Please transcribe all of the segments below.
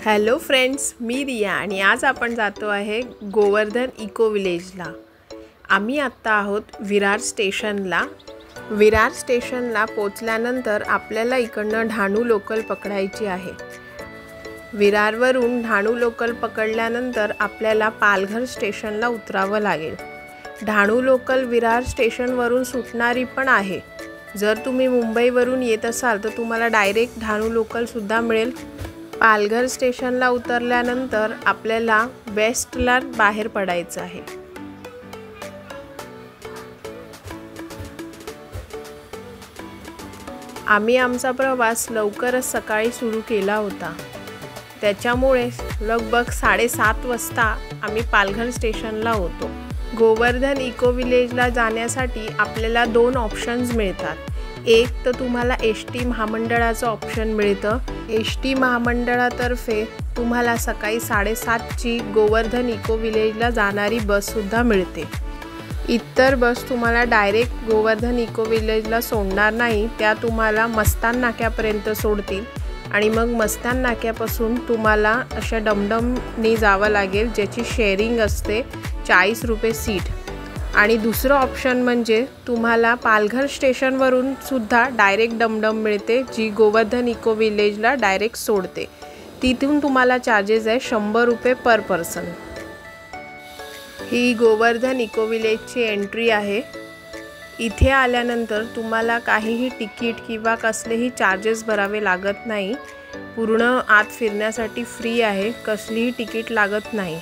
Hello friends, मी रिया आणि आज आपण जातो आहे गोवर्धन इको विलेजला। आम्ही आत्ता आहोत विरार स्टेशनला। विरार स्टेशनला पोचल्यानंतर आपल्याला इकडनं ढाणू लोकल पकडायची आहे। विरारवरून ढाणू लोकल पकडल्यानंतर आपल्याला पालघर स्टेशनला उतरावं लागेल। ढाणू लोकल विरार स्टेशनवरून सुटणारी पण आहे। जर तुम्ही मुंबईवरून येत असाल तर तुम्हाला डायरेक्ट ढाणू लोकलसुद्धा मिळेल। पालघर स्टेशनला उतरल्यानंतर आपल्याला वेस्टला बाहेर पडायचं आहे। आम्ही आमचा प्रवास लवकरच सकाळी सुरू केला होता, त्याच्यामुळे लगभग 7:30 वाजता आम्ही पालघर स्टेशनला होतो। गोवर्धन इको विलेजला जाण्यासाठी आपल्याला 2 ऑप्शन्स मिळतात। एक तर तुम्हाला एसटी महामंडळाचं ऑप्शन मिळतं। एसटी महामंडळातर्फे तुम्हाला सकाळी 7:30ची गोवर्धन इको विलेजला जाणारी बससुद्धा मिळते। इतर बस तुम्हाला डायरेक्ट गोवर्धन इको विलेजला सोडणार नाही, त्या तुम्हाला मस्तान नाक्यापर्यंत सोडतील आणि मग मस्तान नाक्यापासून तुम्हाला अशा डमडमनी जावं लागेल, ज्याची शेअरिंग असते 40 रुपये सीट। आणि दुसरं ऑप्शन म्हणजे तुम्हाला पालघर स्टेशनवरून सुद्धा डायरेक्ट डमडम मिळते, जी गोवर्धन इको विलेजला डायरेक्ट सोडते। तिथून तुम्हाला चार्जेस आहे 100 रुपये पर पर्सन। ही गोवर्धन इको विलेजची एंट्री आहे। इथे आल्यानंतर तुम्हाला काहीही तिकीट किंवा कसलेही चार्जेस भरावे लागत नाही। पूर्ण आत फिरण्यासाठी फ्री आहे, कसलीही तिकीट लागत नाही।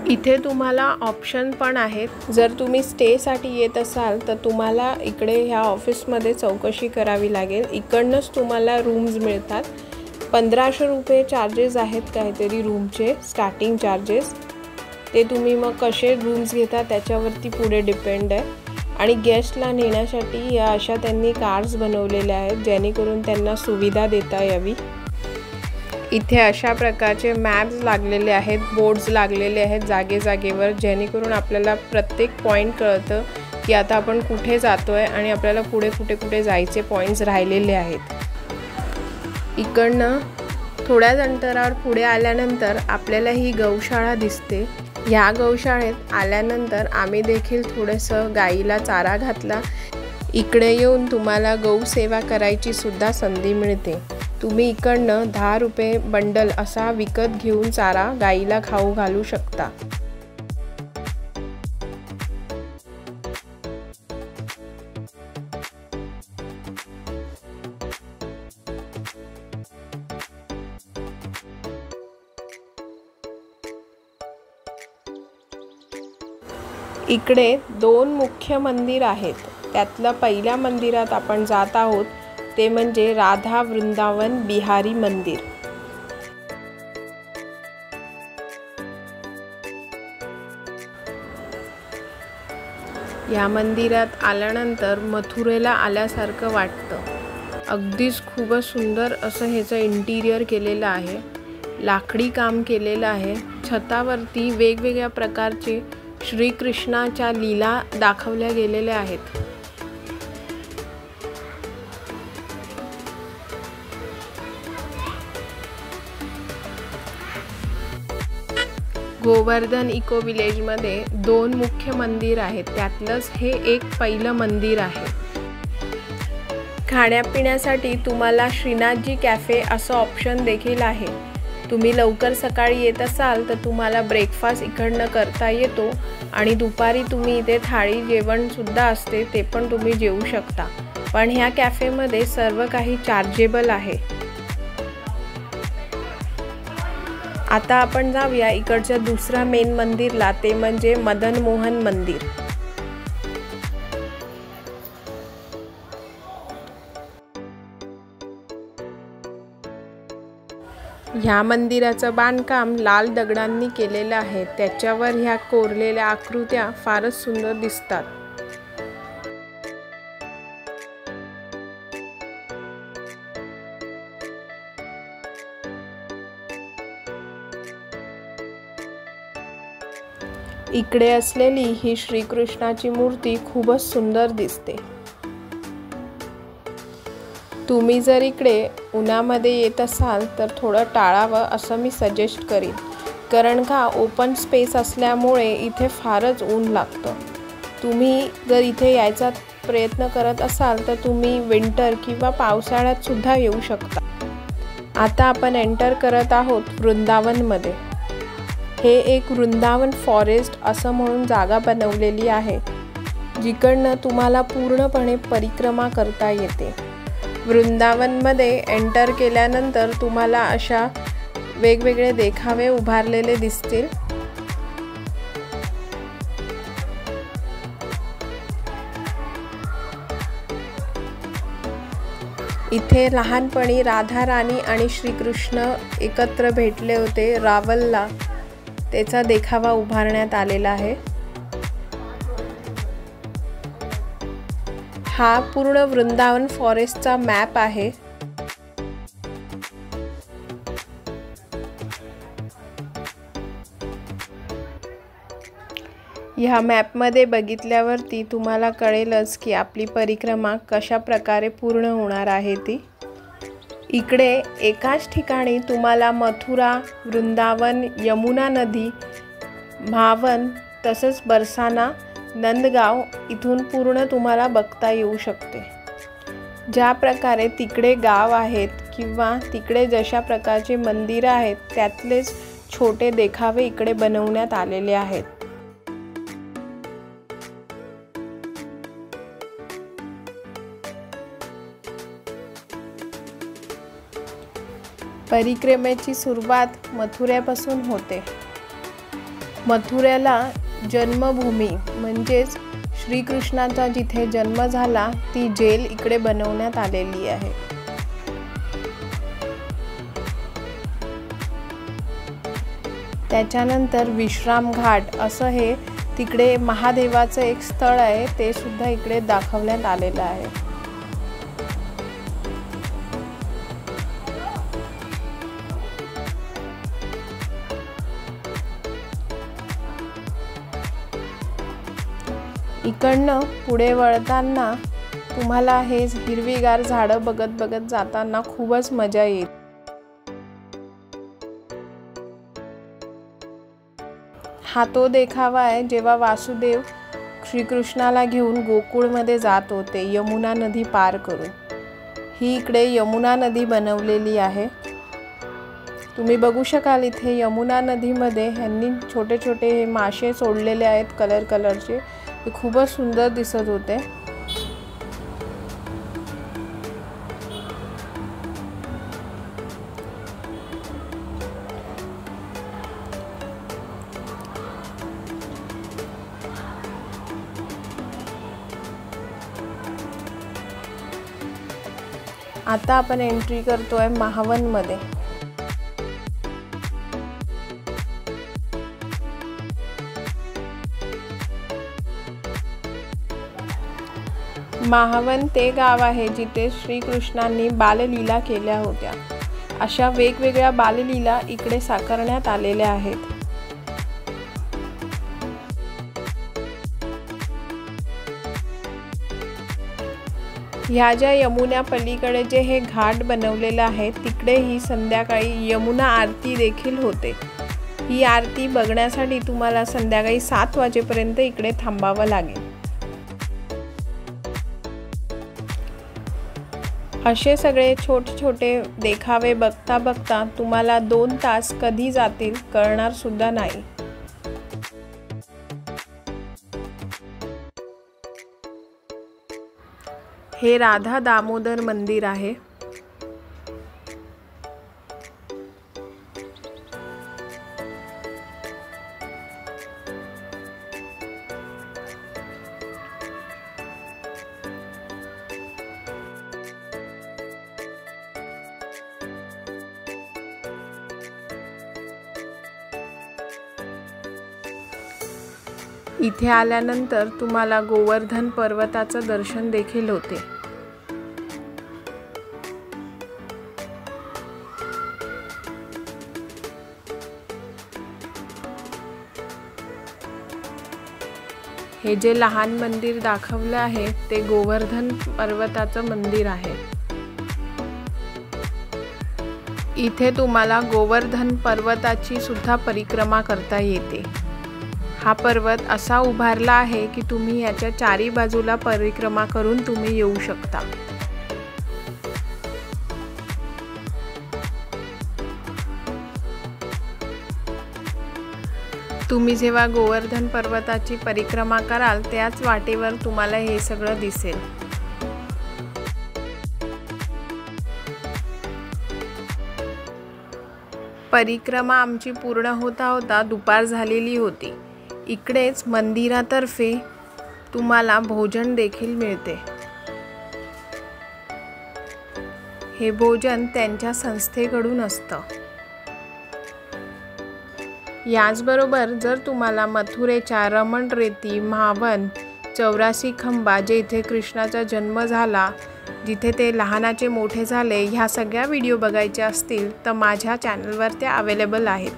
इथे तुम्हाला ऑप्शन पण आहेत। जर तुम्ही स्टेसाठी येत असाल तर तुम्हाला इकडे ह्या ऑफिसमध्ये चौकशी करावी लागेल। इकडनंच तुम्हाला रूम्स मिळतात। 1500 रुपये चार्जेस आहेत काहीतरी रूमचे, स्टार्टिंग चार्जेस। ते तुम्ही मग कसे रूम्स घेता त्याच्यावरती पुढे डिपेंड आहे। आणि गेस्टला नेण्यासाठी या अशा त्यांनी कार्स बनवलेल्या आहेत, जेणेकरून त्यांना सुविधा देता यावी। इथे अशा प्रकारचे मॅप्स लागलेले आहेत, बोर्ड्स लागलेले आहेत जागे जागेवर, जेणेकरून आपल्याला प्रत्येक पॉईंट कळतं की आता आपण कुठे जातोय आणि आपल्याला पुढे कुठे जायचे पॉईंट्स राहिलेले आहेत। इकडनं थोड्याच अंतरावर पुढे आल्यानंतर आपल्याला ही गौशाळा दिसते। ह्या गौशाळेत आल्यानंतर आम्ही देखील थोडंसं गाईला चारा घातला। इकडे येऊन तुम्हाला गौसेवा करायची सुद्धा संधी मिळते। तुम्ही इकडनं 10 रुपये बंडल असा विकत घेऊन चारा गाईला खाऊ घालू शकता। इकडे 2 मुख्य मंदिर आहेत। त्यातलं पहिल्या मंदिरात आपण जात आहोत, ते म्हणजे राधा वृंदावन बिहारी मंदिर। या मंदिरात आल्यानंतर मथुरेला आल्यासारखं वाटतं। अगदीच खूपच सुंदर असं ह्याचं इंटिरियर केलेलं आहे, लाकडी काम केलेलं आहे। छतावरती वेगवेगळ्या प्रकारचे श्रीकृष्णाच्या लीला दाखवल्या गेलेल्या आहेत। गोवर्धन इको विलेजमध्ये 2 मुख्य मंदिर आहेत, त्यातलंच हे एक पहिलं मंदिर आहे। खाण्यापिण्यासाठी तुम्हाला श्रीनाथजी कॅफे असं ऑप्शन देखील आहे। तुम्ही लवकर सकाळी येत असाल तर तुम्हाला ब्रेकफास्ट इकडनं करता येतो आणि दुपारी तुम्ही इथे थाळी जेवणसुद्धा असते, ते पण तुम्ही जेवू शकता। पण ह्या कॅफेमध्ये सर्व काही चार्जेबल आहे। आता आपण जाऊया इकडच्या दुसऱ्या मेन मंदिरला, ते म्हणजे मदन मोहन मंदिर। ह्या मंदिराचं बांधकाम लाल दगडांनी केलेलं आहे। त्याच्यावर ह्या कोरलेल्या आकृत्या फारच सुंदर दिसतात। इकडे असलेली ही श्रीकृष्णाची मूर्ती खूपच सुंदर दिसते। तुम्ही जर इकडे उन्हामध्ये येत असाल तर थोडं टाळावं असं मी सजेस्ट करीन, कारण का ओपन स्पेस असल्यामुळे इथे फारच ऊन लागतं। तुम्ही जर इथे यायचा प्रयत्न करत असाल तर तुम्ही विंटर किंवा पावसाळ्यात सुद्धा येऊ शकता। आता आपण एंटर करत आहोत वृंदावनमध्ये। हे एक वृंदावन फॉरेस्ट असं म्हणून जागा बनवलेली आहे, जिकडनं तुम्हाला पूर्णपणे परिक्रमा करता येते। वृंदावनमध्ये एंटर केल्यानंतर तुम्हाला अशा वेगवेगळे देखावे उभारलेले दिसतील। इथे लहानपणी राधा राणी आणि श्रीकृष्ण एकत्र भेटले होते रावलला, त्याचा देखावा उभारण्यात आलेला आहे। हा पूर्ण वृंदावन फॉरेस्टचा मॅप आहे। ह्या मॅपमध्ये बघितल्यावरती तुम्हाला कळेलच की आपली परिक्रमा कशा प्रकारे पूर्ण होणार आहे ती। इकडे एकाच ठिकाणी तुम्हाला मथुरा, वृंदावन, यमुना नदी, भावन तसंच बरसाना, नंदगाव इथून पूर्ण तुम्हाला बघता येऊ शकते। ज्या प्रकारे तिकडे गाव आहेत किंवा तिकडे जशा प्रकारचे मंदिरं आहेत त्यातलेच छोटे देखावे इकडे बनवण्यात आलेले आहेत। परिक्रमेची सुरुवात मथुऱ्यापासून होते। मथुऱ्याला जन्मभूमी म्हणजेच श्रीकृष्णाचा जिथे जन्म झाला ती जेल इकडे बनवण्यात आलेली आहे। त्याच्यानंतर विश्राम घाट असं हे तिकडे महादेवाचं एक स्थळ आहे, ते सुद्धा इकडे दाखवण्यात आलेलं आहे। इकडनं पुढे वळताना तुम्हाला हे हिरवीगार झाडं बघत जाताना खूपच मजा येईल। हा तो देखावा आहे जेव्हा वासुदेव श्रीकृष्णाला घेऊन गोकुळमध्ये जात होते यमुना नदी पार करून। ही इकडे यमुना नदी बनवलेली आहे। तुम्ही बघू शकाल इथे यमुना नदीमध्ये ह्यांनी छोटे छोटे हे मासे सोडलेले आहेत कलरचे, ते खूपच सुंदर दिसत होते। आता आपण एंट्री करतोय महावनमध्ये। महावन ते गाव आहे जिथे श्रीकृष्णांनी बाललीला केल्या होत्या। अशा वेगवेगळ्या बाललीला इकडे साकारण्यात आलेल्या आहेत। ह्या ज्या यमुना पलीकडे जे हे घाट बनवलेलं आहे तिकडे ही संध्याकाळी यमुना आरती देखील होते। ही आरती बघण्यासाठी तुम्हाला संध्याकाळी 7 वाजेपर्यंत इकडे थांबावं लागेल। असे सगळे छोटे देखावे बघता तुम्हाला 2 तास कधी जातील कळणार सुद्धा नाही। हे राधा दामोदर मंदिर आहे। इथे आल्यानंतर तुम्हाला गोवर्धन पर्वताचं दर्शन देखील होते। हे जे लहान मंदिर दाखवलं आहे ते गोवर्धन पर्वताचं मंदिर आहे। इथे तुम्हाला गोवर्धन पर्वताची सुद्धा परिक्रमा करता येते। हा पर्वत असा उभारला आहे की तुम्ही याच्या चारी बाजूला परिक्रमा करून तुम्ही येऊ शकता। तुम्ही जेव्हा गोवर्धन पर्वताची परिक्रमा कराल त्याच वाटेवर तुम्हाला हे सगळं दिसेल। परिक्रमा आमची पूर्ण होता दुपार झालेली होती। इकडेच मंदिरातर्फे तुम्हाला भोजन देखील मिळते। हे भोजन त्यांच्या संस्थेकडून असतं। याचबरोबर जर तुम्हाला मथुरेच्या रमण रेती, म्हावन, 84 खंबा जेथे कृष्णाचा जन्म झाला, जिथे ते लहानाचे मोठे झाले, ह्या सगळ्या व्हिडिओ बघायचे असतील तर माझ्या चॅनलवर त्या अवेलेबल आहेत।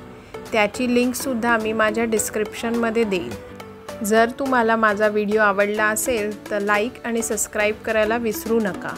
त्याची लिंकसुद्धा मी माझ्या डिस्क्रिप्शनमध्ये देईन। जर तुम्हाला माझा व्हिडिओ आवडला असेल तर लाईक आणि सबस्क्राईब करायला विसरू नका।